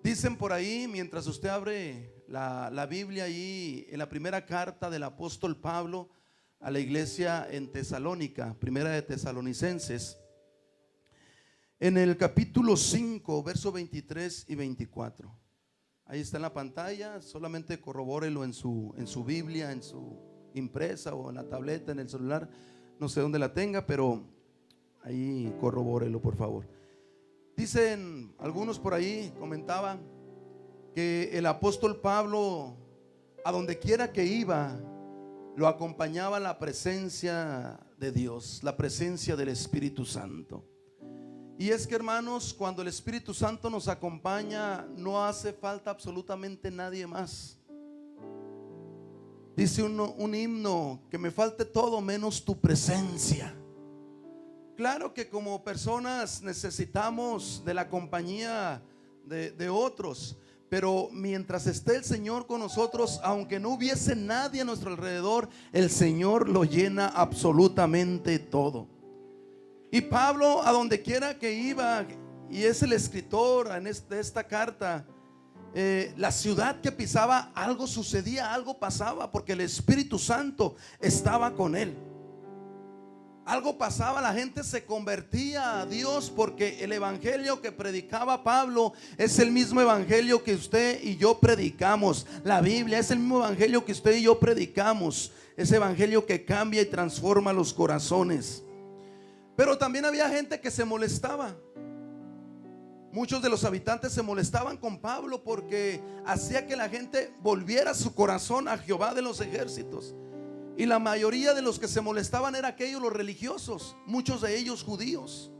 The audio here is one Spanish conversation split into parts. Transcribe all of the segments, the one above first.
Dicen por ahí, mientras usted abre la Biblia ahí, en la primera carta del apóstol Pablo a la iglesia en Tesalónica, primera de Tesalonicenses, en el capítulo 5, verso 23 y 24. Ahí está en la pantalla, solamente corrobórelo en su Biblia, en su impresa o en la tableta, en el celular, no sé dónde la tenga, pero ahí corrobórelo por favor. Dicen algunos por ahí, comentaban que el apóstol Pablo, a donde quiera que iba, lo acompañaba la presencia de Dios, la presencia del Espíritu Santo. Y es que, hermanos, cuando el Espíritu Santo nos acompaña, no hace falta absolutamente nadie más. Dice un himno, que me falte todo menos tu presencia. Claro que como personas necesitamos de la compañía de otros, pero mientras esté el Señor con nosotros, aunque no hubiese nadie a nuestro alrededor, el Señor lo llena absolutamente todo. Y Pablo, a donde quiera que iba, y es el escritor de esta carta, la ciudad que pisaba, algo sucedía, algo pasaba, porque el Espíritu Santo estaba con él. Algo pasaba, la gente se convertía a Dios, porque el evangelio que predicaba Pablo es el mismo evangelio que usted y yo predicamos. La Biblia es el mismo evangelio que usted y yo predicamos. Ese evangelio que cambia y transforma los corazones. Pero también había gente que se molestaba. Muchos de los habitantes se molestaban con Pablo porque hacía que la gente volviera su corazón a Jehová de los ejércitos. Y la mayoría de los que se molestaban eran aquellos, los religiosos, muchos de ellos judíos.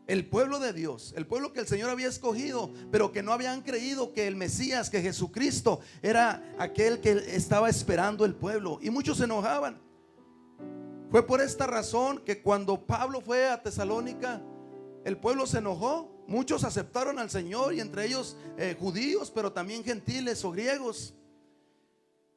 El pueblo de Dios, el pueblo que el Señor había escogido, pero que no habían creído que el Mesías, que Jesucristo era aquel que estaba esperando el pueblo. Y muchos se enojaban. Fue por esta razón que cuando Pablo fue a Tesalónica, el pueblo se enojó. Muchos aceptaron al Señor, y entre ellos judíos, pero también gentiles o griegos.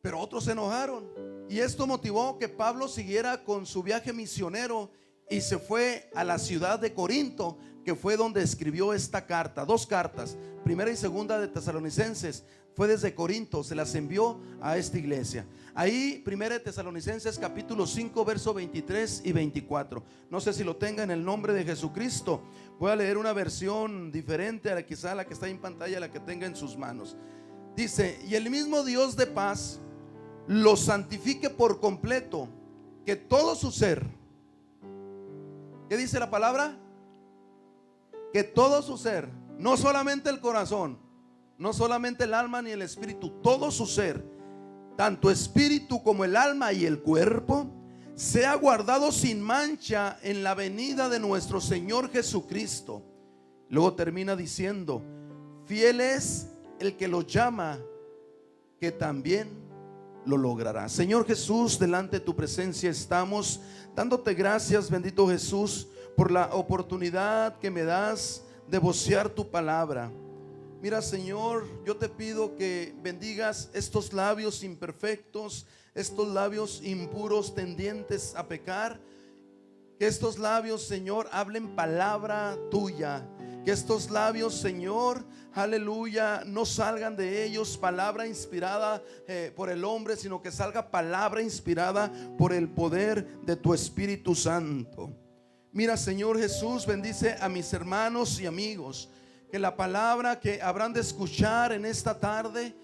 Pero otros se enojaron, y esto motivó que Pablo siguiera con su viaje misionero y se fue a la ciudad de Corinto, que fue donde escribió esta carta. Dos cartas, primera y segunda de Tesalonicenses, fue desde Corinto, se las envió a esta iglesia. Ahí, primera de Tesalonicenses capítulo 5, verso 23 y 24. No sé si lo tenga en el nombre de Jesucristo. Voy a leer una versión diferente a la, quizá la que está en pantalla, la que tenga en sus manos. Dice: y el mismo Dios de paz los santifique por completo, que todo su ser, ¿qué dice la palabra? Que todo su ser, no solamente el corazón, no solamente el alma ni el espíritu, todo su ser, tanto espíritu como el alma y el cuerpo, sea guardado sin mancha en la venida de nuestro Señor Jesucristo. Luego termina diciendo: fiel es el que los llama, que también lo logrará. Señor Jesús, delante de tu presencia estamos dándote gracias, bendito Jesús, por la oportunidad que me das de vocear tu palabra. Mira, Señor, yo te pido que bendigas estos labios imperfectos, estos labios impuros tendientes a pecar. Que estos labios, Señor, hablen palabra tuya. Que estos labios, Señor, aleluya, no salgan de ellos palabra inspirada por el hombre, sino que salga palabra inspirada por el poder de tu Espíritu Santo. Mira, Señor Jesús, bendice a mis hermanos y amigos. Que la palabra que habrán de escuchar en esta tarde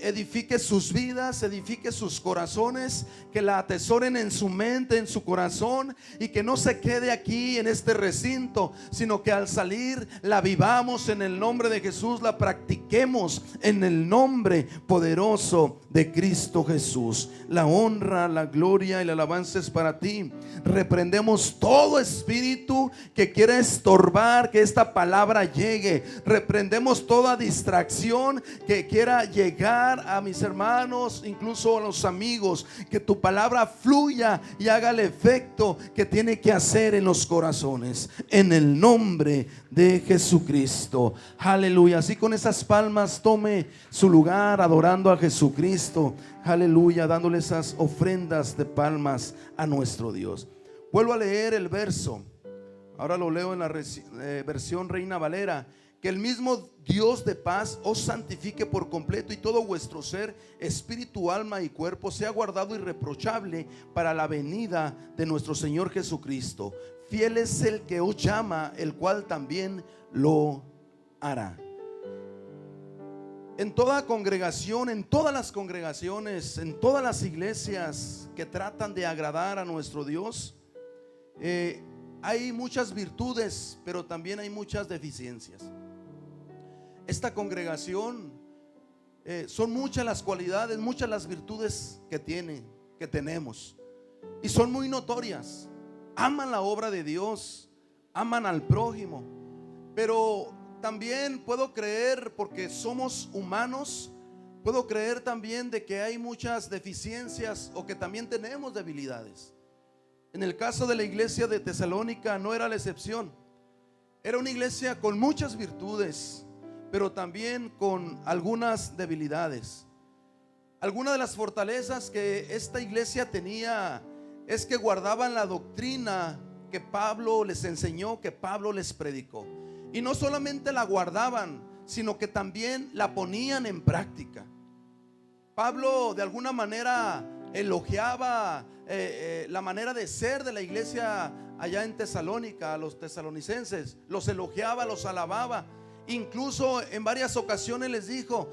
edifique sus vidas, edifique sus corazones, que la atesoren en su mente, en su corazón, y que no se quede aquí en este recinto, sino que al salir la vivamos en el nombre de Jesús, la practiquemos en el nombre poderoso de Cristo Jesús. La honra, la gloria y la alabanza es para ti. Reprendemos todo espíritu que quiera estorbar que esta palabra llegue. Reprendemos toda distracción que quiera llegar a mis hermanos, incluso a los amigos. Que tu palabra fluya y haga el efecto que tiene que hacer en los corazones, en el nombre de Jesucristo. Aleluya. Así, con esas palmas, tome su lugar adorando a Jesucristo. Aleluya, dándole esas ofrendas de palmas a nuestro Dios. Vuelvo a leer el verso. Ahora lo leo en la versión Reina Valera, que el mismo Dios de paz os santifique por completo, y todo vuestro ser, espíritu, alma y cuerpo sea guardado irreprochable para la venida de nuestro Señor Jesucristo. Fiel es el que os llama, el cual también lo hará. En toda congregación, en todas las congregaciones, en todas las iglesias que tratan de agradar a nuestro Dios, hay muchas virtudes, pero también hay muchas deficiencias. Esta congregación, son muchas las cualidades, muchas las virtudes que tenemos, y son muy notorias. Aman la obra de Dios, aman al prójimo, pero también puedo creer, porque somos humanos, puedo creer también de que hay muchas deficiencias, o que también tenemos debilidades. En el caso de la iglesia de Tesalónica no era la excepción. Era una iglesia con muchas virtudes, pero también con algunas debilidades. Algunas de las fortalezas que esta iglesia tenía es que guardaban la doctrina que Pablo les enseñó, que Pablo les predicó. Y no solamente la guardaban, sino que también la ponían en práctica. Pablo de alguna manera elogiaba la manera de ser de la iglesia allá en Tesalónica. A los tesalonicenses los elogiaba, los alababa. Incluso en varias ocasiones les dijo,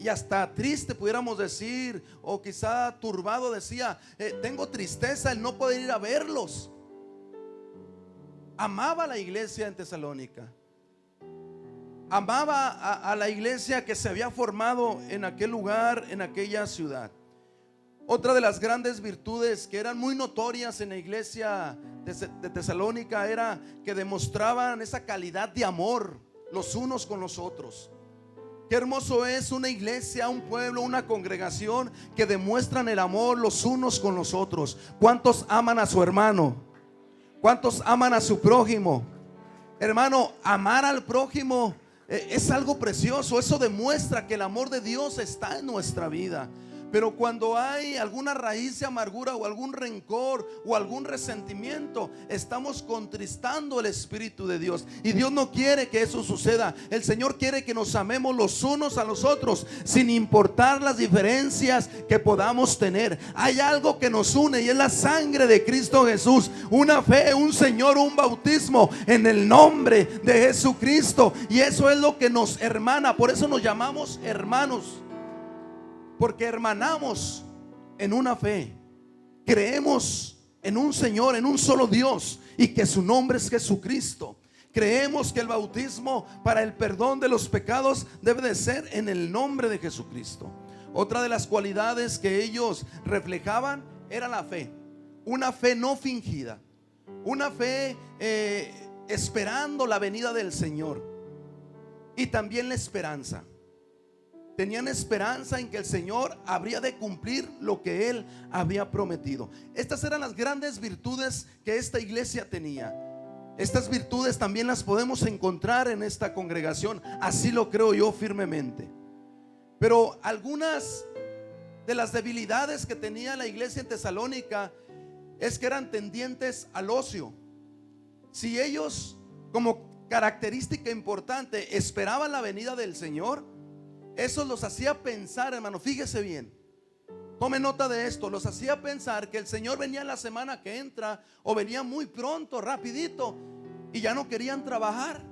y hasta triste pudiéramos decir, o quizá turbado, decía, tengo tristeza el no poder ir a verlos. Amaba a la iglesia en Tesalónica, amaba a la iglesia que se había formado en aquel lugar, en aquella ciudad. Otra de las grandes virtudes que eran muy notorias en la iglesia de Tesalónica era que demostraban esa calidad de amor los unos con los otros. Qué hermoso es una iglesia, un pueblo, una congregación que demuestran el amor los unos con los otros. ¿Cuántos aman a su hermano? ¿Cuántos aman a su prójimo? Hermano, amar al prójimo es algo precioso. Eso demuestra que el amor de Dios está en nuestra vida. Pero cuando hay alguna raíz de amargura, o algún rencor, o algún resentimiento, estamos contristando el Espíritu de Dios, y Dios no quiere que eso suceda. El Señor quiere que nos amemos los unos a los otros, sin importar las diferencias que podamos tener. Hay algo que nos une, y es la sangre de Cristo Jesús, una fe, un Señor, un bautismo en el nombre de Jesucristo. Y eso es lo que nos hermana. Por eso nos llamamos hermanos, porque hermanamos en una fe. Creemos en un Señor, en un solo Dios, y que su nombre es Jesucristo. Creemos que el bautismo para el perdón de los pecados debe de ser en el nombre de Jesucristo. Otra de las cualidades que ellos reflejaban era la fe. Una fe no fingida, una fe esperando la venida del Señor. Y también la esperanza. Tenían esperanza en que el Señor habría de cumplir lo que Él había prometido. Estas eran las grandes virtudes que esta iglesia tenía. Estas virtudes también las podemos encontrar en esta congregación. Así lo creo yo firmemente. Pero algunas de las debilidades que tenía la iglesia en Tesalónica es que eran tendientes al ocio. Si ellos, como característica importante, esperaban la venida del Señor, eso los hacía pensar, hermano, fíjese bien, tome nota de esto, los hacía pensar que el Señor venía la semana que entra, o venía muy pronto, rapidito, y ya no querían trabajar.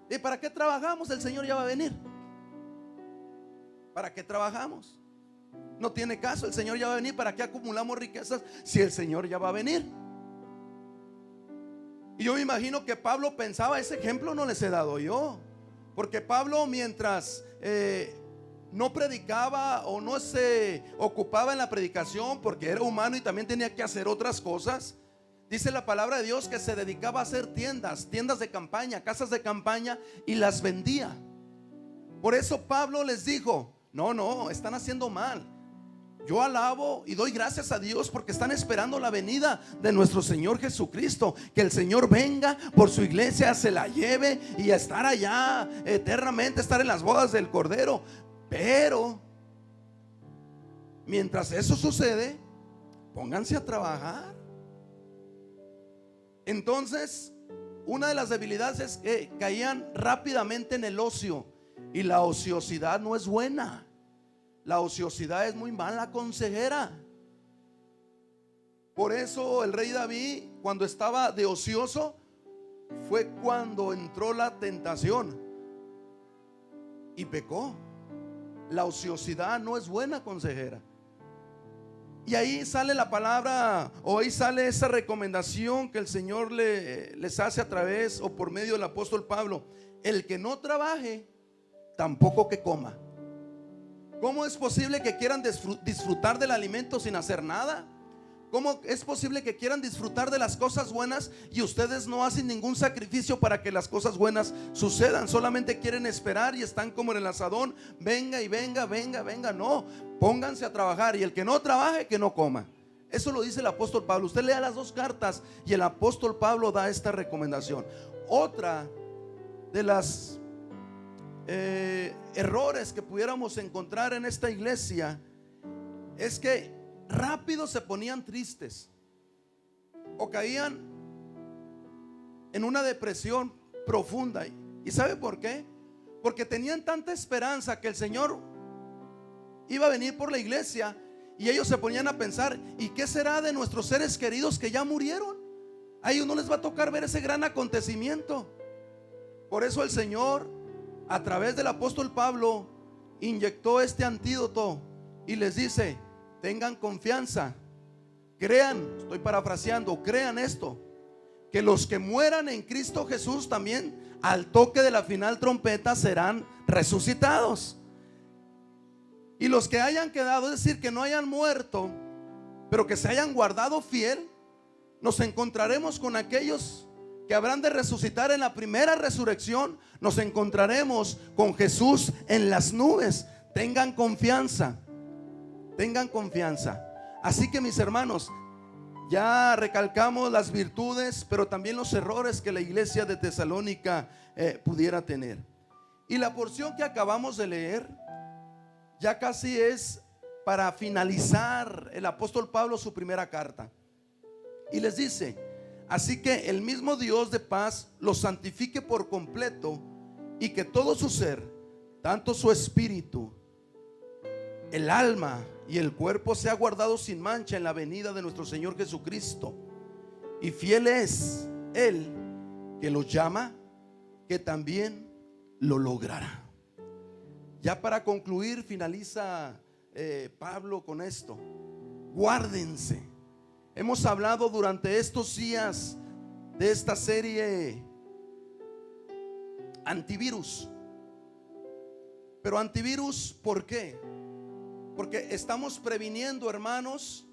¿Y para qué trabajamos? El Señor ya va a venir. ¿Para qué trabajamos? No tiene caso, el Señor ya va a venir. ¿Para qué acumulamos riquezas si el Señor ya va a venir? Y yo me imagino que Pablo pensaba, ese ejemplo no les he dado yo, porque Pablo, mientras no predicaba o no se ocupaba en la predicación, porque era humano y también tenía que hacer otras cosas, dice la palabra de Dios que se dedicaba a hacer tiendas de campaña, casas de campaña, y las vendía. Por eso Pablo les dijo, no, están haciendo mal. Yo alabo y doy gracias a Dios porque están esperando la venida de nuestro Señor Jesucristo. Que el Señor venga por su iglesia, se la lleve y a estar allá eternamente, estar en las bodas del Cordero. Pero mientras eso sucede, pónganse a trabajar. Entonces una de las debilidades es que caían rápidamente en el ocio. Y la ociosidad no es buena. La ociosidad es muy mala consejera. Por eso el rey David, cuando estaba de ocioso, fue cuando entró la tentación y pecó. La ociosidad no es buena consejera. Y ahí sale la palabra, o ahí sale esa recomendación que el Señor les hace a través o por medio del apóstol Pablo: el que no trabaje, tampoco que coma. ¿Cómo es posible que quieran disfrutar del alimento sin hacer nada? ¿Cómo es posible que quieran disfrutar de las cosas buenas y ustedes no hacen ningún sacrificio para que las cosas buenas sucedan? Solamente quieren esperar y están como en el asadón: venga y venga, venga, venga. No, pónganse a trabajar, y el que no trabaje, que no coma. Eso lo dice el apóstol Pablo. Usted lea las dos cartas y el apóstol Pablo da esta recomendación. Otra de las errores que pudiéramos encontrar en esta iglesia es que rápido se ponían tristes o caían en una depresión profunda. ¿Y sabe por qué? Porque tenían tanta esperanza que el Señor iba a venir por la iglesia, y ellos se ponían a pensar: ¿y qué será de nuestros seres queridos que ya murieron? A ellos no les va a tocar ver ese gran acontecimiento. Por eso el Señor, a través del apóstol Pablo, inyectó este antídoto y les dice: tengan confianza, crean, estoy parafraseando, crean esto, que los que mueran en Cristo Jesús también al toque de la final trompeta serán resucitados. Y los que hayan quedado, es decir, que no hayan muerto, pero que se hayan guardado fiel, nos encontraremos con aquellos que habrán de resucitar en la primera resurrección. Nos encontraremos con Jesús en las nubes. Tengan confianza. Tengan confianza. Así que, mis hermanos, ya recalcamos las virtudes, pero también los errores que la iglesia de Tesalónica pudiera tener. Y la porción que acabamos de leer ya casi es para finalizar el apóstol Pablo su primera carta. Y les dice: así que el mismo Dios de paz los santifique por completo, y que todo su ser, tanto su espíritu, el alma y el cuerpo, sea guardado sin mancha en la venida de nuestro Señor Jesucristo. Y fiel es Él que los llama, que también lo logrará. Ya para concluir, finaliza Pablo con esto: guárdense. Hemos hablado durante estos días de esta serie antivirus. Pero antivirus, ¿por qué? Porque estamos previniendo, hermanos,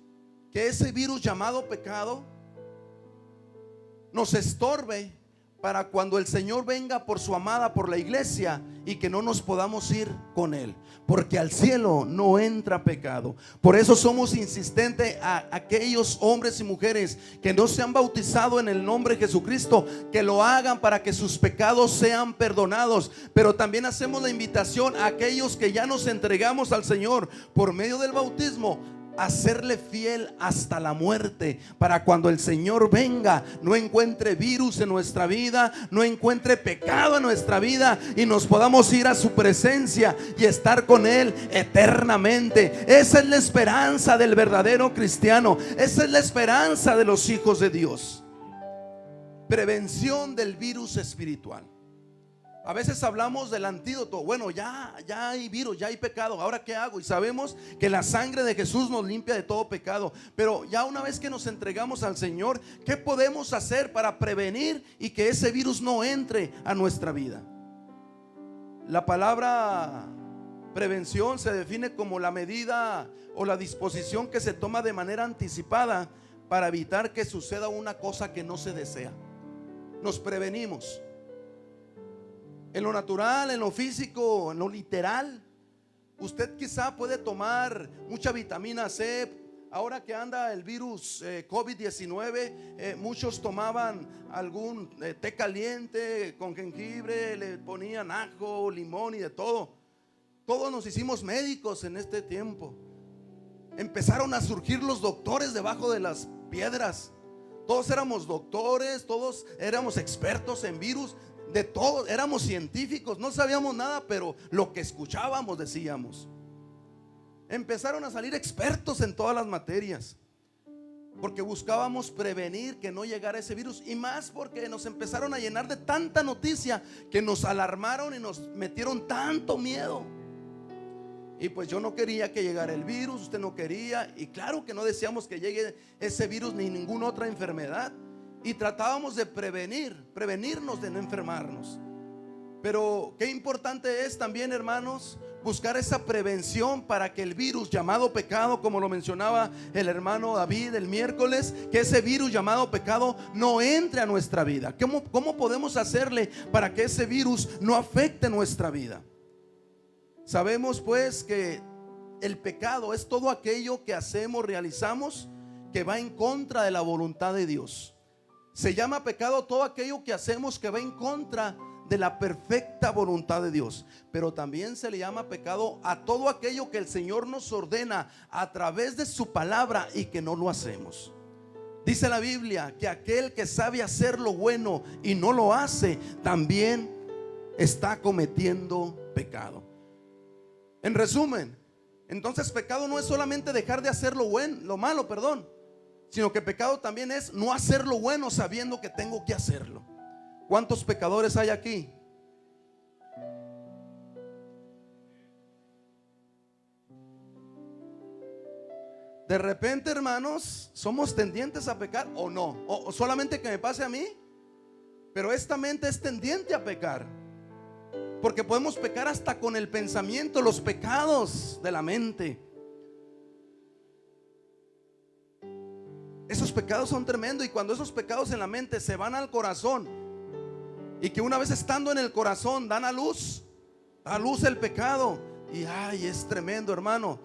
que ese virus llamado pecado nos estorbe para cuando el Señor venga por su amada, por la iglesia, y que no nos podamos ir con Él, porque al cielo no entra pecado. Por eso somos insistentes a aquellos hombres y mujeres que no se han bautizado en el nombre de Jesucristo, que lo hagan para que sus pecados sean perdonados. Pero también hacemos la invitación a aquellos que ya nos entregamos al Señor por medio del bautismo, a serle fiel hasta la muerte, para cuando el Señor venga no encuentre virus en nuestra vida, no encuentre pecado en nuestra vida, y nos podamos ir a su presencia y estar con Él eternamente. Esa es la esperanza del verdadero cristiano. Esa es la esperanza de los hijos de Dios. Prevención del virus espiritual. A veces hablamos del antídoto. Bueno, ya hay virus, ya hay pecado. ¿Ahora qué hago? Y sabemos que la sangre de Jesús nos limpia de todo pecado. Pero ya una vez que nos entregamos al Señor, ¿qué podemos hacer para prevenir y que ese virus no entre a nuestra vida? La palabra prevención se define como la medida o la disposición que se toma de manera anticipada para evitar que suceda una cosa que no se desea. Nos prevenimos. En lo natural, en lo físico, en lo literal. Usted quizá puede tomar mucha vitamina C. Ahora que anda el virus COVID-19, muchos tomaban algún té caliente con jengibre, le ponían ajo, limón y de todo. Todos nos hicimos médicos en este tiempo. Empezaron a surgir los doctores debajo de las piedras. Todos éramos doctores, todos éramos expertos en virus, de todos éramos científicos, no sabíamos nada, pero lo que escuchábamos decíamos. Empezaron a salir expertos en todas las materias, porque buscábamos prevenir que no llegara ese virus, y más porque nos empezaron a llenar de tanta noticia que nos alarmaron y nos metieron tanto miedo. Y pues yo no quería que llegara el virus, usted no quería, y claro que no deseamos que llegue ese virus ni ninguna otra enfermedad, y tratábamos de prevenirnos de no enfermarnos. Pero qué importante es también, hermanos, buscar esa prevención para que el virus llamado pecado, como lo mencionaba el hermano David el miércoles, que ese virus llamado pecado no entre a nuestra vida. ¿Cómo podemos hacerle para que ese virus no afecte nuestra vida? Sabemos pues que el pecado es todo aquello que hacemos, realizamos, que va en contra de la voluntad de Dios. Se llama pecado todo aquello que hacemos que va en contra de la perfecta voluntad de Dios. Pero también se le llama pecado a todo aquello que el Señor nos ordena a través de su palabra y que no lo hacemos. Dice la Biblia que aquel que sabe hacer lo bueno y no lo hace, también está cometiendo pecado. En resumen, entonces pecado no es solamente dejar de hacer lo malo, sino que pecado también es no hacer lo bueno sabiendo que tengo que hacerlo. ¿Cuántos pecadores hay aquí? De repente, hermanos, somos tendientes a pecar o no, o solamente que me pase a mí, pero esta mente es tendiente a pecar, porque podemos pecar hasta con el pensamiento, los pecados de la mente. Esos pecados son tremendos, y cuando esos pecados en la mente se van al corazón, y que una vez estando en el corazón dan a luz el pecado, y ay, es tremendo, hermano.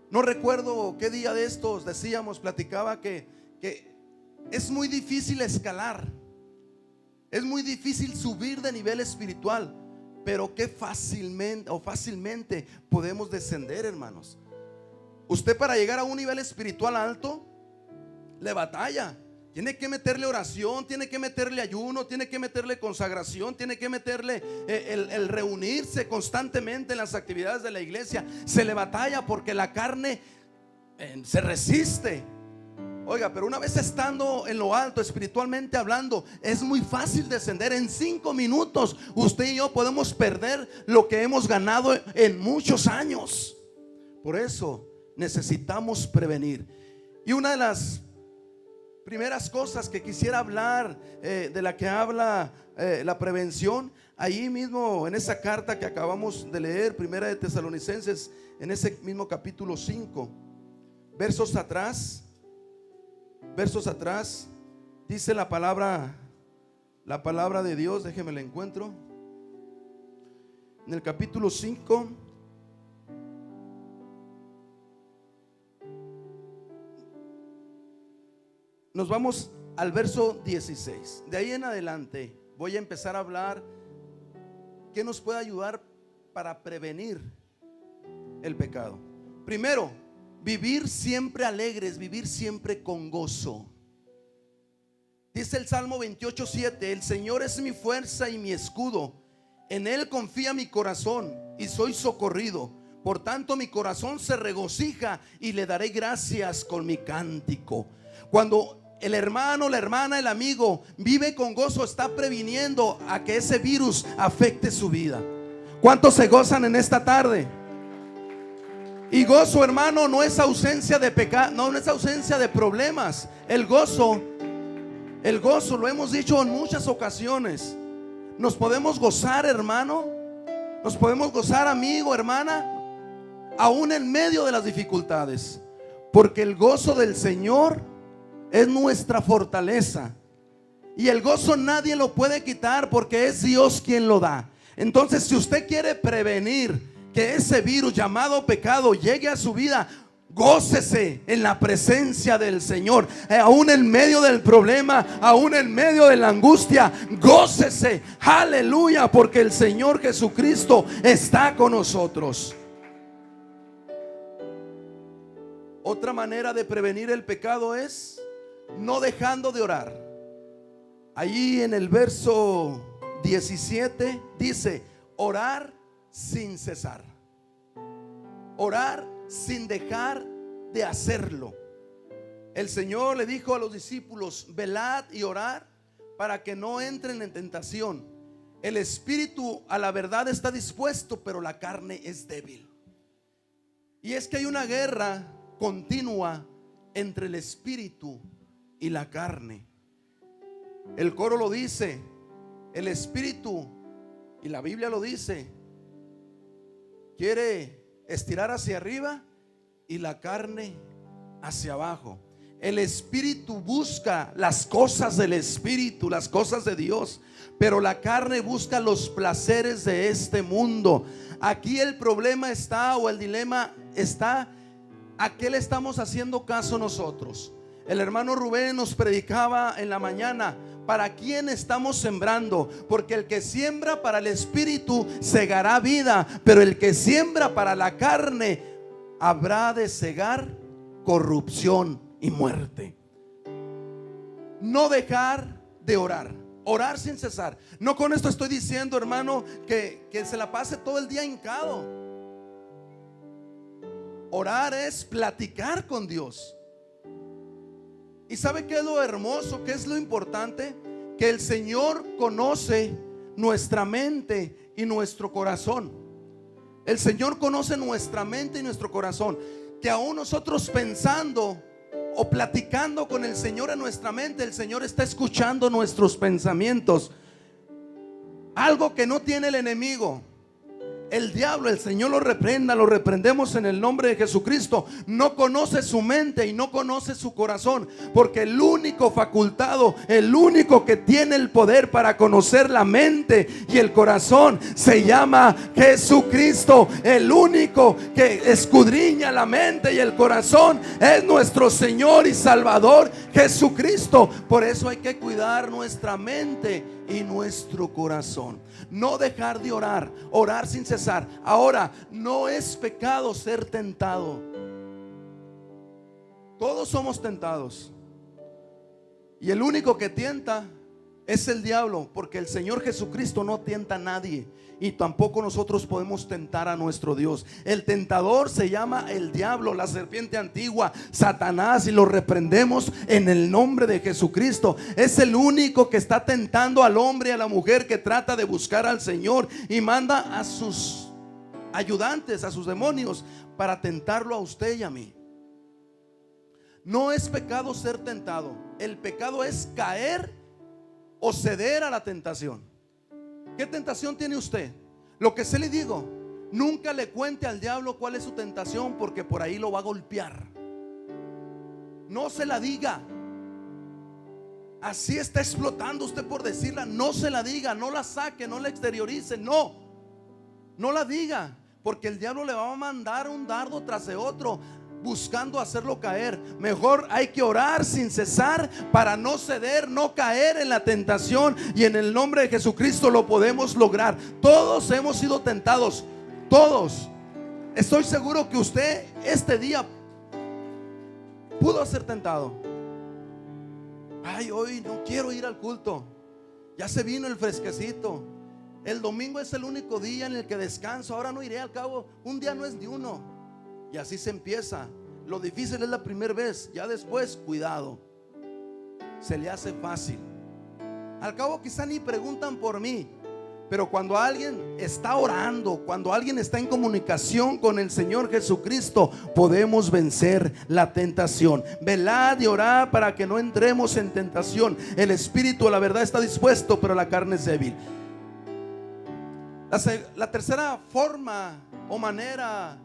No recuerdo qué día de estos platicaba que es muy difícil escalar, es muy difícil subir de nivel espiritual, pero que fácilmente podemos descender, hermanos. Usted, para llegar a un nivel espiritual alto, le batalla. Tiene que meterle oración, tiene que meterle ayuno, tiene que meterle consagración, tiene que meterle el reunirse constantemente en las actividades de la iglesia. Se le batalla porque la carne se resiste. Oiga, pero una vez estando en lo alto, espiritualmente hablando, es muy fácil descender. En 5 minutos usted y yo podemos perder lo que hemos ganado en muchos años. Por eso necesitamos prevenir. Y una de las primeras cosas que quisiera hablar, de la que habla la prevención, ahí mismo en esa carta que acabamos de leer, Primera de Tesalonicenses, en ese mismo capítulo 5, versos atrás, dice la palabra de Dios. Déjeme la encuentro. En el capítulo 5, nos vamos al verso 16. De ahí en adelante voy a empezar a hablar qué nos puede ayudar para prevenir el pecado. Primero, vivir siempre alegres, vivir siempre con gozo. Dice el Salmo 28:7: el Señor es mi fuerza y mi escudo, en Él confía mi corazón y soy socorrido. Por tanto mi corazón se regocija y le daré gracias con mi cántico. Cuando el hermano, la hermana, el amigo vive con gozo, está previniendo a que ese virus afecte su vida. ¿Cuántos se gozan en esta tarde? Y gozo, hermano, no es ausencia de pecado, no es ausencia de problemas. El gozo, lo hemos dicho en muchas ocasiones. Nos podemos gozar, hermano, nos podemos gozar, amigo, hermana, aún en medio de las dificultades, porque el gozo del Señor es nuestra fortaleza, y el gozo nadie lo puede quitar, porque es Dios quien lo da. Entonces, si usted quiere prevenir que ese virus llamado pecado llegue a su vida, gócese en la presencia del Señor, aún en medio del problema, aún en medio de la angustia. Gócese, aleluya, porque el Señor Jesucristo está con nosotros. Otra manera de prevenir el pecado es no dejando de orar. Allí en el verso 17 dice: orar sin cesar. Orar sin dejar de hacerlo. El Señor le dijo a los discípulos: velad y orad para que no entren en tentación. El espíritu a la verdad está dispuesto, pero la carne es débil. Y es que hay una guerra continua entre el espíritu y la carne. El coro lo dice, el espíritu, y la Biblia lo dice, quiere estirar hacia arriba y la carne hacia abajo. El espíritu busca las cosas del espíritu, las cosas de Dios, pero la carne busca los placeres de este mundo. Aquí el problema está, o el dilema está: ¿a qué le estamos haciendo caso nosotros? El hermano Rubén nos predicaba en la mañana: ¿para quién estamos sembrando? Porque el que siembra para el espíritu segará vida, pero el que siembra para la carne habrá de segar corrupción y muerte. No dejar de orar, orar sin cesar. No con esto estoy diciendo, hermano, que se la pase todo el día hincado. Orar es platicar con Dios. ¿Y sabe qué es lo hermoso? ¿Qué es lo importante? Que el Señor conoce nuestra mente y nuestro corazón. El Señor conoce nuestra mente y nuestro corazón. Que aún nosotros pensando o platicando con el Señor en nuestra mente, el Señor está escuchando nuestros pensamientos. Algo que no tiene el enemigo, el diablo, el Señor lo reprenda, lo reprendemos en el nombre de Jesucristo. No conoce su mente y no conoce su corazón, porque el único facultado, el único que tiene el poder para conocer la mente y el corazón, se llama Jesucristo. El único que escudriña la mente y el corazón es nuestro Señor y Salvador Jesucristo. Por eso hay que cuidar nuestra mente y nuestro corazón. No dejar de orar, orar sin cesar. Ahora, no es pecado ser tentado. Todos somos tentados, y el único que tienta es el diablo, porque el Señor Jesucristo no tienta a nadie, y tampoco nosotros podemos tentar a nuestro Dios. El tentador se llama el diablo, la serpiente antigua, Satanás, y lo reprendemos en el nombre de Jesucristo. Es el único que está tentando al hombre y a la mujer que trata de buscar al Señor, y manda a sus ayudantes, a sus demonios, para tentarlo a usted y a mí. No es pecado ser tentado. El pecado es caer o ceder a la tentación. ¿Qué tentación tiene usted? Lo que se le digo, nunca le cuente al diablo cuál es su tentación, porque por ahí lo va a golpear. No se la diga. Así está explotando usted por decirla. No se la diga, no la saque, no la exteriorice. No la diga, porque el diablo le va a mandar un dardo tras de otro, buscando hacerlo caer. Mejor hay que orar sin cesar para no ceder, no caer en la tentación, y en el nombre de Jesucristo lo podemos lograr. Todos hemos sido tentados, todos. Estoy seguro que usted este día pudo ser tentado. Ay, hoy no quiero ir al culto, ya se vino el fresquecito, el domingo es el único día en el que descanso, ahora no iré, al cabo un día no es ni uno. Y así se empieza. Lo difícil es la primera vez, ya después, cuidado, se le hace fácil. Al cabo quizá ni preguntan por mí, pero cuando alguien está orando, cuando alguien está en comunicación con el Señor Jesucristo, podemos vencer la tentación. Velad y orad para que no entremos en tentación. El espíritu a la verdad está dispuesto, pero la carne es débil. La tercera forma o manera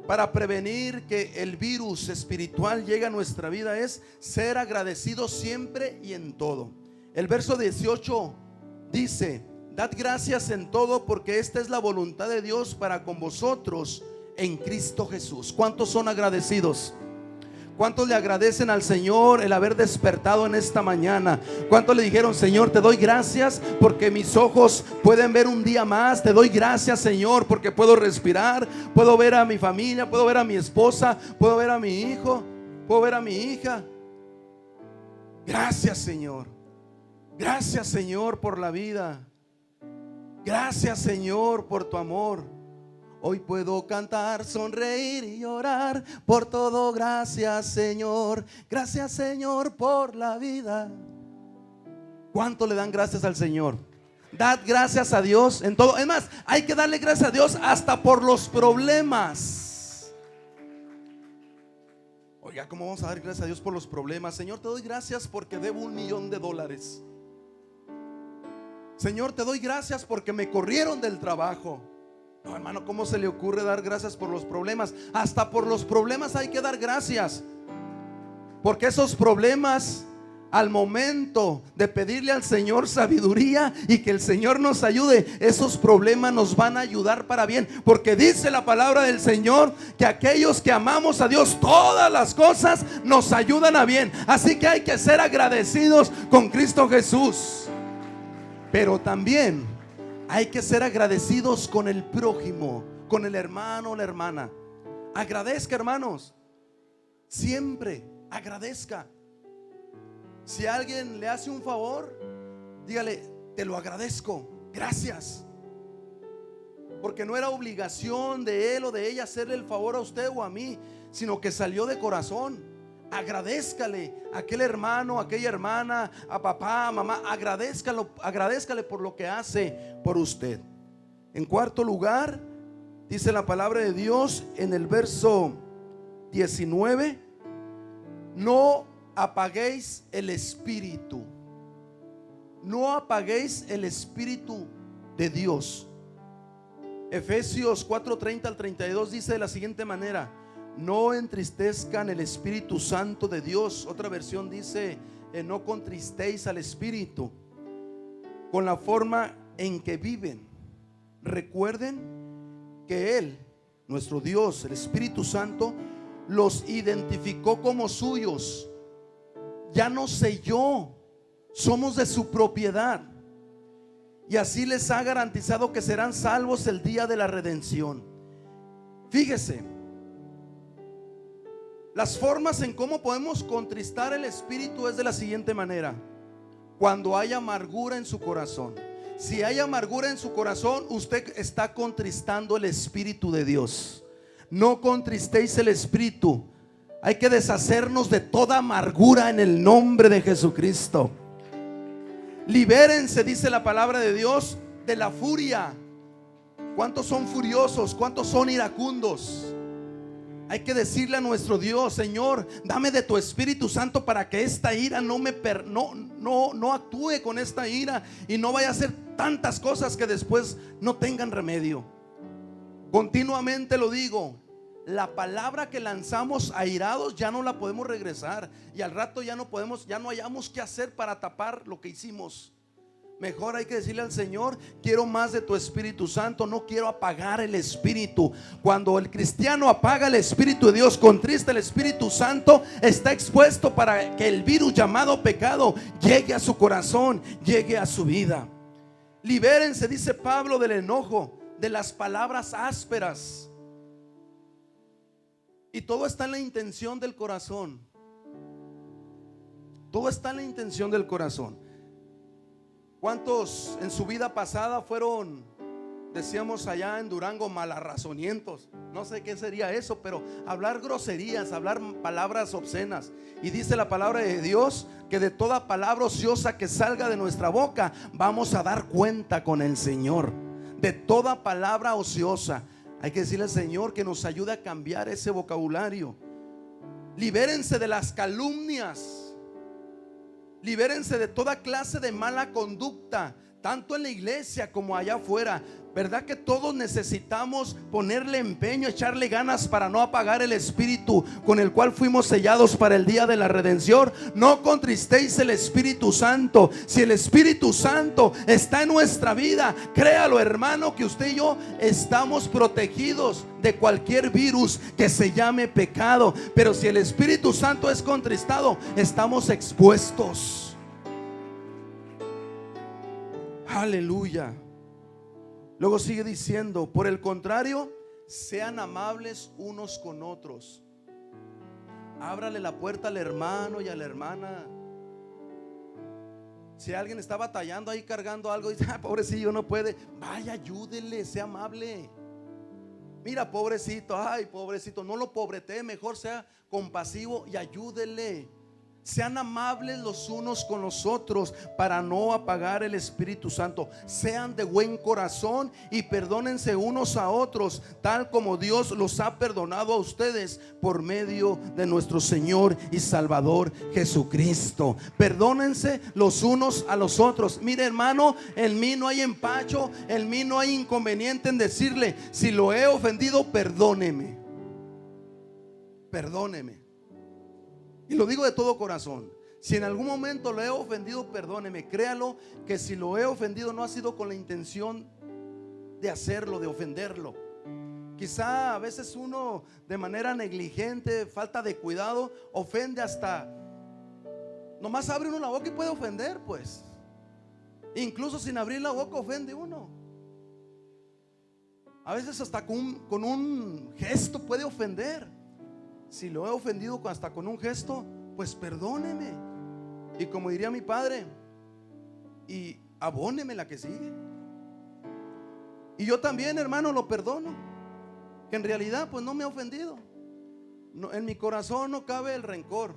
para prevenir que el virus espiritual llegue a nuestra vida es ser agradecidos siempre y en todo. El verso 18 dice: dad gracias en todo, porque esta es la voluntad de Dios para con vosotros en Cristo Jesús. ¿Cuántos son agradecidos? ¿Cuántos le agradecen al Señor el haber despertado en esta mañana? ¿Cuántos le dijeron: Señor, te doy gracias porque mis ojos pueden ver un día más? Te doy gracias, Señor, porque puedo respirar, puedo ver a mi familia, puedo ver a mi esposa, puedo ver a mi hijo, puedo ver a mi hija. Gracias, Señor. Gracias, Señor, por la vida. Gracias, Señor, por tu amor. Hoy puedo cantar, sonreír y llorar. Por todo, gracias, Señor. Gracias, Señor, por la vida. ¿Cuánto le dan gracias al Señor? Dad gracias a Dios en todo. Es más, hay que darle gracias a Dios hasta por los problemas. Oiga, ¿cómo vamos a dar gracias a Dios por los problemas? Señor, te doy gracias porque debo $1,000,000. Señor, te doy gracias porque me corrieron del trabajo. No, hermano, ¿cómo se le ocurre dar gracias por los problemas? Hasta por los problemas hay que dar gracias, porque esos problemas, al momento de pedirle al Señor sabiduría y que el Señor nos ayude, esos problemas nos van a ayudar para bien, porque dice la palabra del Señor que aquellos que amamos a Dios, todas las cosas nos ayudan a bien. Así que hay que ser agradecidos con Cristo Jesús, pero también hay que ser agradecidos con el prójimo, con el hermano o la hermana. Agradezca, hermanos. Siempre agradezca. Si alguien le hace un favor, dígale: te lo agradezco, gracias. Porque no era obligación de él o de ella hacerle el favor a usted o a mí, sino que salió de corazón. Agradézcale a aquel hermano, a aquella hermana, a papá, a mamá. Agradézcale por lo que hace por usted. En cuarto lugar, dice la palabra de Dios en el verso 19: no apaguéis el espíritu. No apaguéis el espíritu de Dios. Efesios 4:30 al 32 dice de la siguiente manera: no entristezcan el Espíritu Santo de Dios. Otra versión dice: no contristéis al Espíritu con la forma en que viven. Recuerden que Él, nuestro Dios, el Espíritu Santo, los identificó como suyos. Ya nos selló, somos de su propiedad, y así les ha garantizado que serán salvos el día de la redención. Fíjese, las formas en cómo podemos contristar el Espíritu es de la siguiente manera: cuando hay amargura en su corazón. Si hay amargura en su corazón, usted está contristando el Espíritu de Dios. No contristéis el Espíritu. Hay que deshacernos de toda amargura en el nombre de Jesucristo. Libérense, dice la palabra de Dios, de la furia. ¿Cuántos son furiosos? ¿Cuántos son iracundos? Hay que decirle a nuestro Dios: Señor, dame de tu Espíritu Santo para que esta ira no actúe con esta ira y no vaya a hacer tantas cosas que después no tengan remedio. Continuamente lo digo: la palabra que lanzamos airados ya no la podemos regresar, y al rato ya no hayamos qué hacer para tapar lo que hicimos. Mejor hay que decirle al Señor: quiero más de tu Espíritu Santo, no quiero apagar el Espíritu. Cuando el cristiano apaga el Espíritu de Dios, contrista el Espíritu Santo, está expuesto para que el virus llamado pecado llegue a su corazón, llegue a su vida. Libérense, dice Pablo, del enojo, de las palabras ásperas. Y todo está en la intención del corazón. Todo está en la intención del corazón. ¿Cuántos en su vida pasada fueron, decíamos allá en Durango, malarrazonientos? No sé qué sería eso, pero hablar groserías, hablar palabras obscenas. Y dice la palabra de Dios que de toda palabra ociosa que salga de nuestra boca vamos a dar cuenta con el Señor. De toda palabra ociosa. Hay que decirle al Señor que nos ayude a cambiar ese vocabulario. Libérense de las calumnias. Libérense de toda clase de mala conducta, tanto en la iglesia como allá afuera. ¿Verdad que todos necesitamos ponerle empeño, echarle ganas para no apagar el Espíritu con el cual fuimos sellados para el día de la redención? No contristéis el Espíritu Santo. Si el Espíritu Santo está en nuestra vida, créalo, hermano, que usted y yo estamos protegidos de cualquier virus que se llame pecado. Pero si el Espíritu Santo es contristado, estamos expuestos. Aleluya. Luego sigue diciendo: por el contrario, sean amables unos con otros. Ábrale la puerta al hermano y a la hermana Si alguien está batallando ahí cargando algo y dice, pobrecillo, no puede, vaya, ayúdele, sea amable. Mira, pobrecito, ay, pobrecito, no lo pobretee, mejor sea compasivo y ayúdele. Sean amables los unos con los otros para no apagar el Espíritu Santo. Sean de buen corazón y perdónense unos a otros, tal como Dios los ha perdonado a ustedes por medio de nuestro Señor y Salvador Jesucristo. Perdónense los unos a los otros. Mire, hermano, en mí no hay empacho, en mí no hay inconveniente en decirle: si lo he ofendido, perdóneme. Perdóneme. Y lo digo de todo corazón. Si en algún momento lo he ofendido, perdóneme. Créalo que si lo he ofendido no ha sido con la intención de hacerlo, de ofenderlo. Quizá a veces uno de manera negligente, falta de cuidado, ofende hasta, nomás abre uno la boca y puede ofender, pues. Incluso sin abrir la boca ofende uno. A veces hasta con un gesto puede ofender. Si lo he ofendido hasta con un gesto, pues perdóneme. Y como diría mi padre, y abóneme la que sigue. Y yo también, hermano, lo perdono, que en realidad pues no me ha ofendido. No, en mi corazón no cabe el rencor.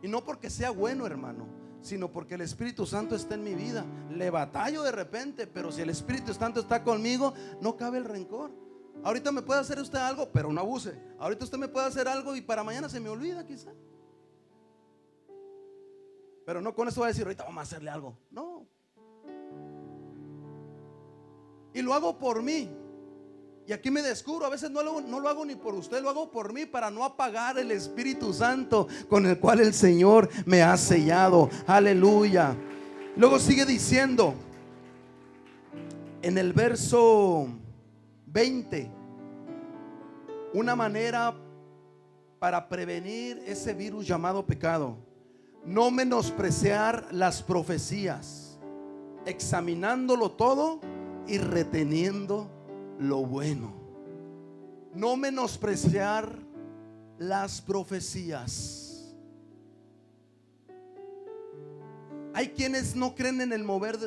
Y no porque sea bueno, hermano, sino porque el Espíritu Santo está en mi vida. Le batallo de repente, pero si el Espíritu Santo está conmigo, no cabe el rencor. Ahorita me puede hacer usted algo, pero no abuse. Ahorita usted me puede hacer algo y para mañana se me olvida quizá. Pero no con eso va a decir: ahorita vamos a hacerle algo. No. Y lo hago por mí. Y aquí me descubro, a veces no lo hago ni por usted, lo hago por mí, para no apagar el Espíritu Santo con el cual el Señor me ha sellado. Aleluya. Luego sigue diciendo en el verso 20, una manera para prevenir ese virus llamado pecado: no menospreciar las profecías, examinándolo todo y reteniendo lo bueno. No menospreciar las profecías. Hay quienes no creen en el mover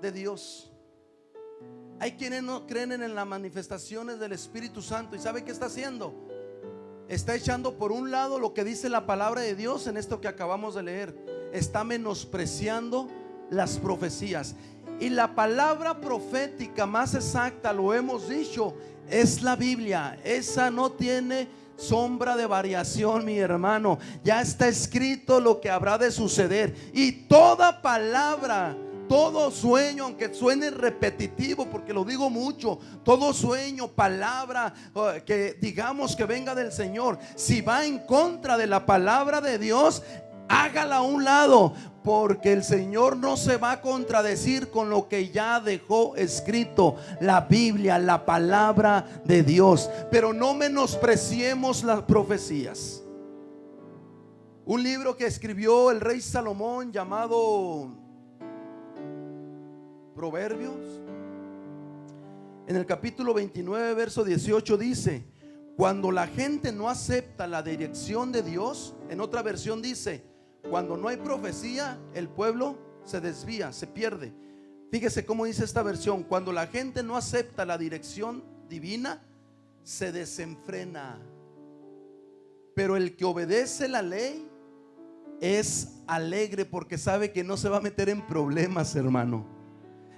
de Dios. Hay quienes no creen en las manifestaciones del Espíritu Santo. ¿Y sabe qué está haciendo? Está echando por un lado lo que dice la palabra de Dios en esto que acabamos de leer. Está menospreciando las profecías. Y la palabra profética más exacta, lo hemos dicho, es la Biblia. Esa no tiene sombra de variación, mi hermano. Ya está escrito lo que habrá de suceder. Y toda palabra, todo sueño, aunque suene repetitivo, porque lo digo mucho, todo sueño, palabra que digamos que venga del Señor, si va en contra de la palabra de Dios, hágala a un lado, porque el Señor no se va a contradecir con lo que ya dejó escrito, la Biblia, la palabra de Dios. Pero no menospreciemos las profecías. Un libro que escribió el rey Salomón llamado Proverbios, en el capítulo 29 verso 18 dice: cuando la gente no acepta la dirección de Dios. En otra versión dice: cuando no hay profecía, el pueblo se desvía, se pierde. Fíjese cómo dice esta versión: cuando la gente no acepta la dirección divina, se desenfrena. Pero el que obedece la ley es alegre, porque sabe que no se va a meter en problemas, hermano.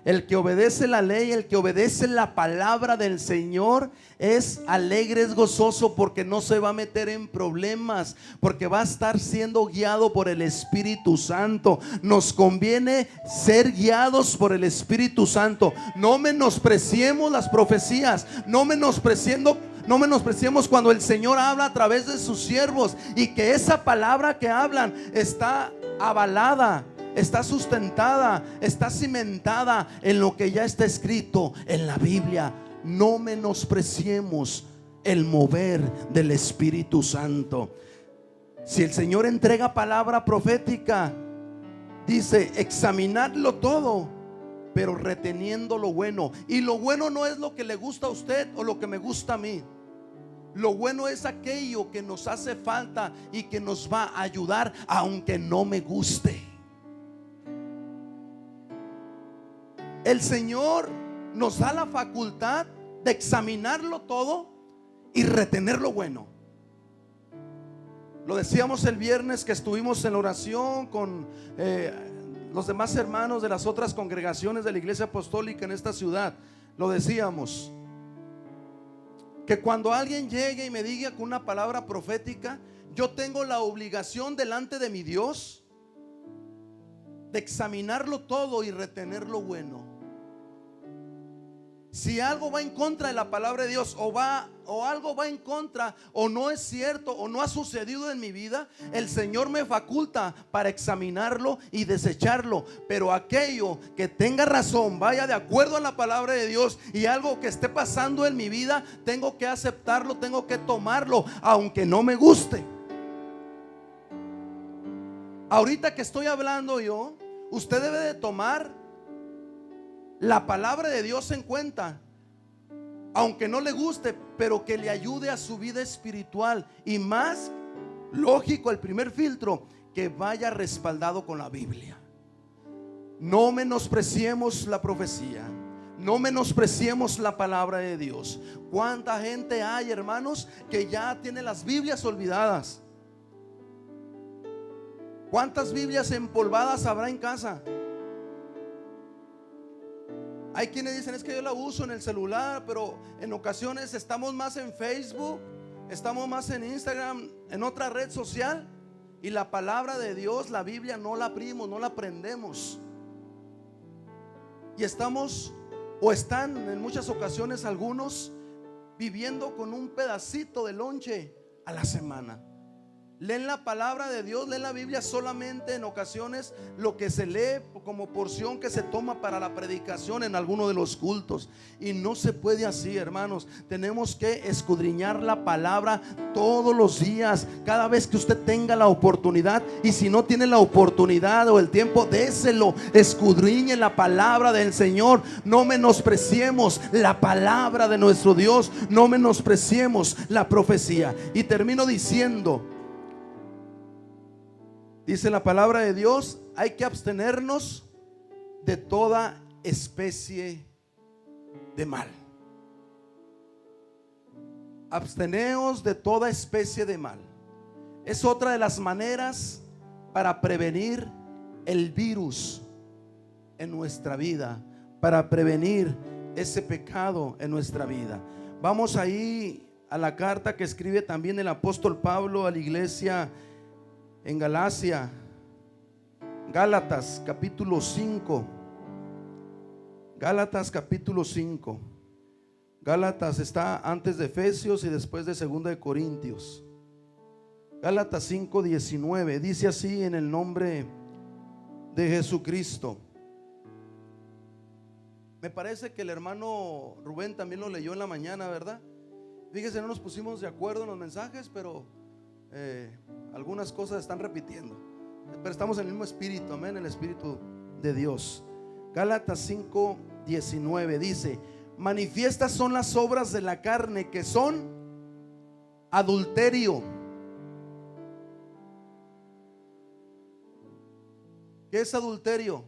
El que obedece la ley, el que obedece la palabra del Señor, es alegre, es gozoso, porque no se va a meter en problemas, porque va a estar siendo guiado por el Espíritu Santo. Nos conviene ser guiados por el Espíritu Santo. No menospreciemos las profecías, no menospreciemos cuando el Señor habla a través de sus siervos, y que esa palabra que hablan está avalada, está sustentada, está cimentada en lo que ya está escrito en la Biblia. No menospreciemos el mover del Espíritu Santo. Si el Señor entrega palabra profética, dice: examinadlo todo, pero reteniendo lo bueno. Y lo bueno no es lo que le gusta a usted o lo que me gusta a mí. Lo bueno es aquello que nos hace falta y que nos va a ayudar, aunque no me guste. El Señor nos da la facultad de examinarlo todo y retener lo bueno. Lo decíamos el viernes que estuvimos en la oración con los demás hermanos de las otras congregaciones de la Iglesia Apostólica en esta ciudad. Lo decíamos, que cuando alguien llegue y me diga con una palabra profética, yo tengo la obligación delante de mi Dios de examinarlo todo y retener lo bueno. Si algo va en contra de la palabra de Dios, o algo va en contra, o no es cierto, o no ha sucedido en mi vida, el Señor me faculta para examinarlo y desecharlo. Pero aquello que tenga razón, vaya de acuerdo a la palabra de Dios, y algo que esté pasando en mi vida, tengo que aceptarlo, tengo que tomarlo, aunque no me guste. Ahorita que estoy hablando yo, usted debe de tomar la palabra de Dios en cuenta, aunque no le guste, pero que le ayude a su vida espiritual. Y más lógico, el primer filtro, que vaya respaldado con la Biblia. No menospreciemos la profecía, no menospreciemos la palabra de Dios. ¿Cuánta gente hay, hermanos, que ya tiene las Biblias olvidadas? ¿Cuántas Biblias empolvadas habrá en casa? Hay quienes dicen, es que yo la uso en el celular, pero en ocasiones estamos más en Facebook, estamos más en Instagram, en otra red social, y la palabra de Dios, la Biblia, no la abrimos, no la aprendemos. Y estamos, o están en muchas ocasiones algunos, viviendo con un pedacito de lonche a la semana. Leen la palabra de Dios, leen la Biblia solamente en ocasiones lo que se lee como porción que se toma para la predicación en alguno de los cultos. Y no se puede así, hermanos. Tenemos que escudriñar la palabra todos los días, cada vez que usted tenga la oportunidad. Y si no tiene la oportunidad o el tiempo, déselo, escudriñe la palabra del Señor. No menospreciemos la palabra de nuestro Dios, no menospreciemos la profecía. Y termino diciendo, dice la palabra de Dios, hay que abstenernos de toda especie de mal. Absteneos de toda especie de mal. Es otra de las maneras para prevenir el virus en nuestra vida, para prevenir ese pecado en nuestra vida. Vamos ahí a la carta que escribe también el apóstol Pablo a la iglesia en Galacia, Gálatas capítulo 5. Gálatas capítulo 5. Gálatas está antes de Efesios y después de 2 de Corintios. Gálatas 5:19 dice así, en el nombre de Jesucristo. Me parece que el hermano Rubén también lo leyó en la mañana, ¿verdad? Fíjese, no nos pusimos de acuerdo en los mensajes, pero algunas cosas están repitiendo, pero estamos en el mismo espíritu, amén, el espíritu de Dios. Gálatas 5:19 dice: manifiestas son las obras de la carne, que son adulterio. ¿Qué es adulterio?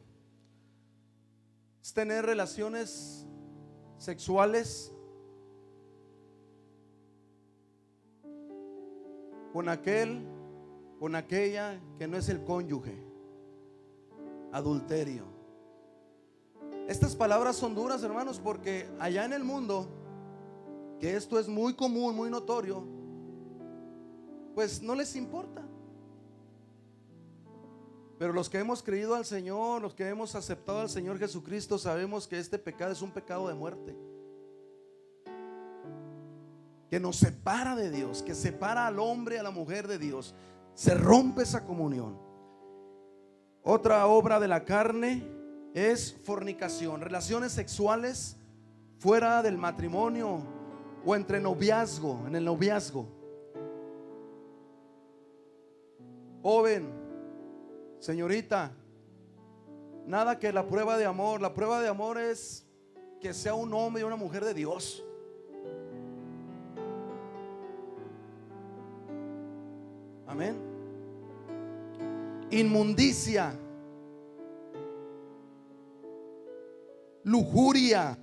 Es tener relaciones sexuales con aquel, con aquella que no es el cónyuge. Adulterio. Estas palabras son duras, hermanos, porque allá en el mundo, que esto es muy común, muy notorio, pues no les importa. Pero los que hemos creído al Señor, los que hemos aceptado al Señor Jesucristo, sabemos que este pecado es un pecado de muerte, que nos separa de Dios, que separa al hombre y a la mujer de Dios. Se rompe esa comunión. Otra obra de la carne es fornicación, relaciones sexuales fuera del matrimonio o entre noviazgo, en el noviazgo. Joven, señorita, nada que la prueba de amor. La prueba de amor es que sea un hombre y una mujer de Dios. Amén. Inmundicia. lujuria,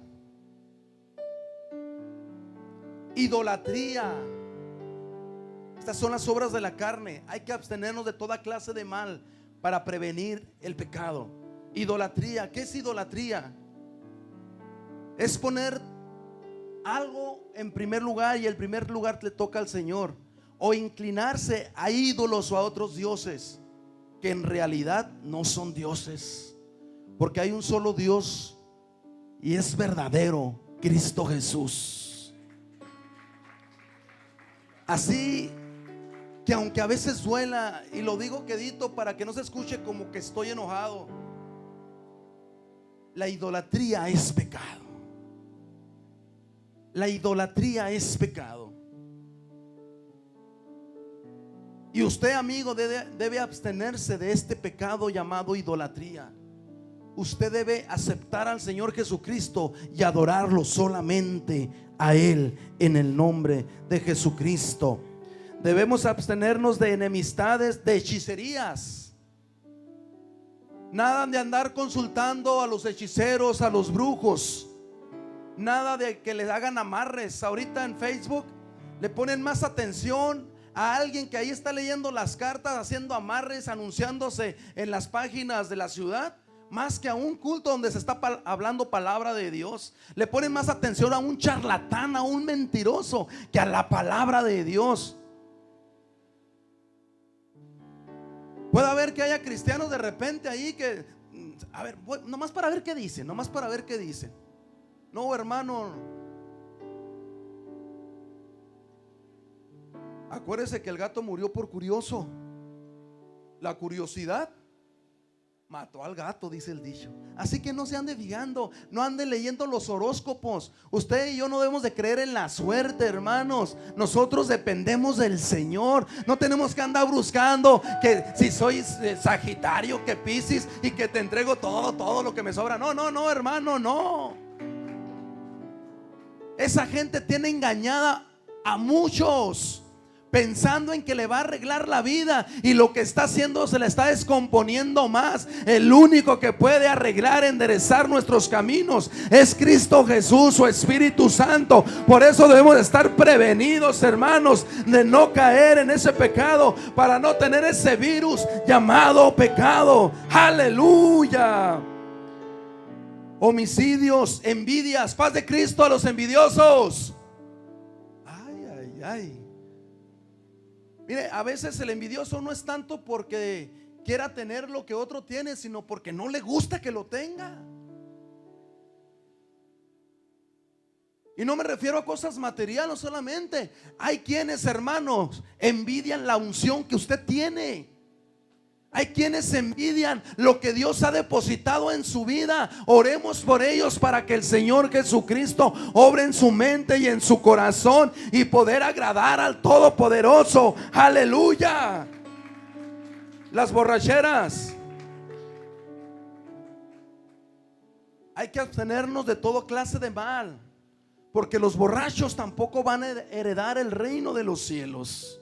idolatría. Estas son las obras de la carne. Hay que abstenernos de toda clase de mal para prevenir el pecado. Idolatría. ¿Qué es idolatría? Es poner algo en primer lugar y el primer lugar le toca al Señor, o inclinarse a ídolos o a otros dioses que en realidad no son dioses, porque hay un solo Dios y es verdadero, Cristo Jesús. Así que aunque a veces duela, y lo digo quedito para que no se escuche como que estoy enojado, la idolatría es pecado. La idolatría es pecado. Y usted, amigo, debe abstenerse de este pecado llamado idolatría. Usted debe aceptar al Señor Jesucristo y adorarlo solamente a Él, en el nombre de Jesucristo. Debemos abstenernos de enemistades, de hechicerías. Nada de andar consultando a los hechiceros, a los brujos. Nada de que les hagan amarres. Ahorita en Facebook le ponen más atención a alguien que ahí está leyendo las cartas, haciendo amarres, anunciándose en las páginas de la ciudad, más que a un culto donde se está hablando palabra de Dios. Le ponen más atención a un charlatán, a un mentiroso, que a la palabra de Dios. Puede haber que haya cristianos de repente ahí que, a ver, nomás para ver qué dicen, nomás para ver qué dicen. No, hermano, acuérdese que el gato murió por curioso. La curiosidad mató al gato, dice el dicho. Así que no se ande fijando, no ande leyendo los horóscopos. Usted y yo no debemos de creer en la suerte, hermanos. Nosotros dependemos del Señor. No tenemos que andar buscando que si soy Sagitario, que Piscis, y que te entrego todo lo que me sobra. No, hermano, no. Esa gente tiene engañada a muchos, pensando en que le va a arreglar la vida, y lo que está haciendo se le está descomponiendo más. El único que puede arreglar, enderezar nuestros caminos es Cristo Jesús, su Espíritu Santo. Por eso debemos estar prevenidos, hermanos, de no caer en ese pecado, para no tener ese virus llamado pecado. Aleluya. Homicidios, envidias, paz de Cristo a los envidiosos. Ay. Mire, a veces el envidioso no es tanto porque quiera tener lo que otro tiene, sino porque no le gusta que lo tenga. Y no me refiero a cosas materiales solamente. Hay quienes, hermanos, envidian la unción que usted tiene. Hay quienes envidian lo que Dios ha depositado en su vida. Oremos por ellos para que el Señor Jesucristo obre en su mente y en su corazón, y poder agradar al Todopoderoso. Aleluya. Las borracheras. Hay que abstenernos de toda clase de mal, porque los borrachos tampoco van a heredar el reino de los cielos.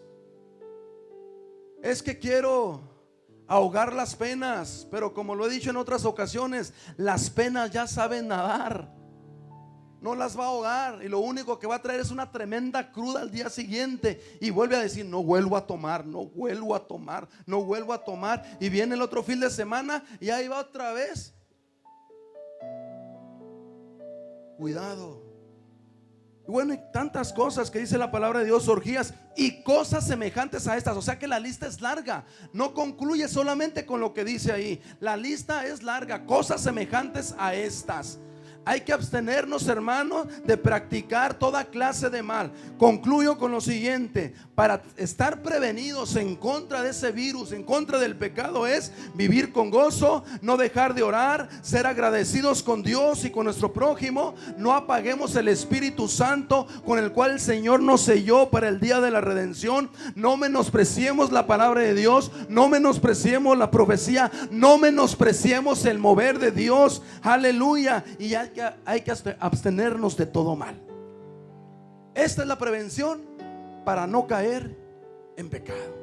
Es que quiero ahogar las penas, pero como lo he dicho en otras ocasiones, las penas ya saben nadar. No las va a ahogar, y lo único que va a traer es una tremenda cruda al día siguiente, y vuelve a decir: no vuelvo a tomar, no vuelvo a tomar, no vuelvo a tomar. Y viene el otro fin de semana y ahí va otra vez. Cuidado. Bueno, y tantas cosas que dice la palabra de Dios: orgías y cosas semejantes a estas. O sea que la lista es larga, no concluye solamente con lo que dice ahí. La lista es larga, cosas semejantes a estas. Hay que abstenernos, hermanos, de practicar toda clase de mal. Concluyo con lo siguiente: para estar prevenidos en contra de ese virus, en contra del pecado, es vivir con gozo, no dejar de orar, ser agradecidos con Dios y con nuestro prójimo. No apaguemos el Espíritu Santo con el cual el Señor nos selló para el día de la redención. No menospreciemos la palabra de Dios, no menospreciemos la profecía, no menospreciemos el mover de Dios. Aleluya. Y hay que abstenernos de todo mal. Esta es la prevención para no caer en pecado.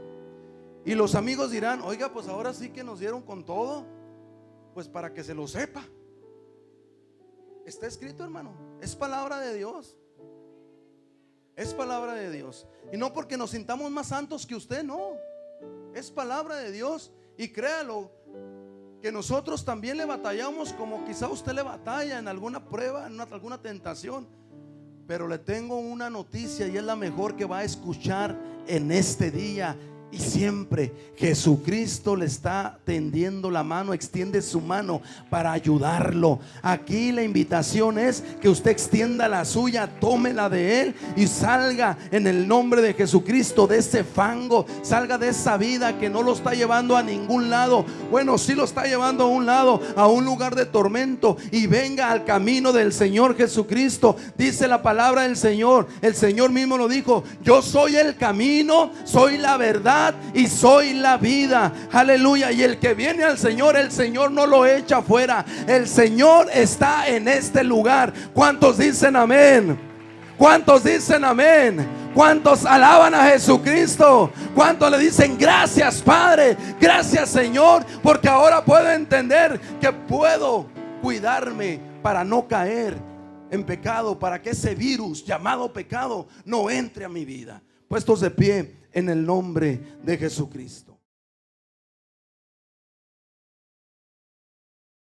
Y los amigos dirán: oiga, pues ahora sí que nos dieron con todo. Pues para que se lo sepa. Está escrito, hermano. Es palabra de Dios. Es palabra de Dios. Y no porque nos sintamos más santos que usted, no. Es palabra de Dios. Y créalo, que nosotros también le batallamos como quizá usted le batalla en alguna prueba, en alguna tentación. Pero le tengo una noticia, y es la mejor que va a escuchar en este día y siempre. Jesucristo le está tendiendo la mano, extiende su mano para ayudarlo. Aquí la invitación es que usted extienda la suya, tómela de Él y salga en el nombre de Jesucristo de ese fango, salga de esa vida que no lo está llevando a ningún lado. Bueno, sí lo está llevando a un lado, a un lugar de tormento, y venga al camino del Señor Jesucristo. Dice la palabra del Señor, el Señor mismo lo dijo: yo soy el camino, soy la verdad y soy la vida. Aleluya. Y el que viene al Señor, el Señor no lo echa fuera. El Señor está en este lugar. ¿Cuántos dicen amén? ¿Cuántos dicen amén? ¿Cuántos alaban a Jesucristo? ¿Cuántos le dicen gracias, Padre? Gracias, Señor, porque ahora puedo entender que puedo cuidarme para no caer en pecado, para que ese virus llamado pecado no entre a mi vida. Puestos de pie en el nombre de Jesucristo.